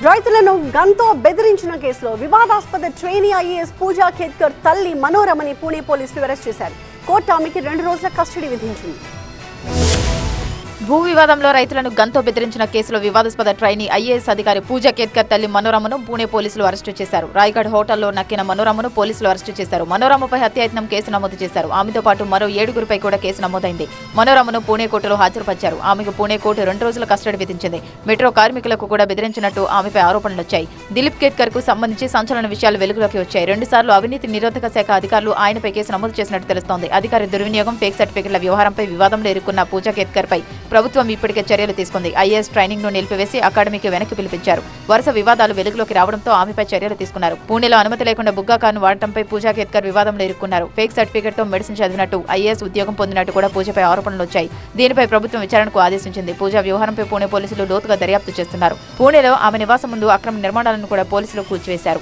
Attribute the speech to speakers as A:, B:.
A: రైతులను గన్తో బెదిరించిన కేసులో వివాదాస్పద ట్రైనీ ఐఏఎస్ పూజా ఖేద్కర్ తల్లి మనోరమని పూణే పోలీసులు అరెస్ట్ చేశారు. కోర్టు ఆమెకి 2 రోజుల కస్టడీ విధించింది.
B: భూ వివాదంలో రైతులను గన్తో బెదిరించిన కేసులో వివాదాస్పద ట్రైనీ ఐఏఎస్ అధికారి పూజా ఖేద్కర్ తల్లి మనోరమను పూణే పోలీసులు అరెస్టు చేశారు. రాయ్గఢ్ హోటల్లో నక్కిన మనోరమను పోలీసులు అరెస్టు చేశారు. మనోరమపై హత్యాయత్నం కేసు నమోదు చేశారు. ఆమెతో పాటు మరో 7గురిపై కూడా కేసు నమోదైంది. మనోరమను పూణే కోర్టులో హాజరుపరిచారు. ఆమెకు పూణే కోర్టు 2 రోజుల కస్టడీ విధించింది. మెట్రో కార్మికులకు కూడా బెదిరించినట్టు ఆమెపై ఆరోపణలు వచ్చాయి. దిలీప్ ఖేద్కర్ కు సంబంధించి సంచలన విషయాలు వెలుగులోకి వచ్చాయి. 2 సార్లు అవినీతి నిరోధక శాఖ అధికారులు ఆయనపై కేసు నమోదు చేసినట్టు తెలుస్తోంది. అధికారి దుర్వినియోగం, ఫేక్ సర్టిఫికెట్ల వ్యవహారంపై వివాదంలో ఇరుక్కున్న పూజా ఖేద్కర్ పై ప్రభుత్వం ఇప్పటికే చర్యలు తీసుకుంది. ఐఏఎస్ ట్రైనింగ్ ను నిలిపివేసి అకాడమీకి వెనక్కి పిలిపించారు. వరుస వివాదాలు వెలుగులోకి రావడంతో ఆమెపై చర్యలు తీసుకున్నారు. పూణేలో అనుమతి లేకుండా బుగ్గా కారును వాడటంపై పూజా ఖేద్కర్ వివాదంలో ఇరుక్కున్నారు. ఫేక్ సర్టిఫికెట్ తో మెడిసిన్ చదివినట్టు, ఐఏఎస్ ఉద్యోగం పొందినట్టు కూడా పూజపై ఆరోపణలు వచ్చాయి. దీనిపై ప్రభుత్వం విచారణకు ఆదేశించింది. పూజా వ్యవహారంపై పూణే పోలీసులు లోతుగా దర్యాప్తు చేస్తున్నారు. పూణేలో ఆమె నివాసం ముందు అక్రమ నిర్మాణాలను కూడా పోలీసులు కూల్చివేశారు.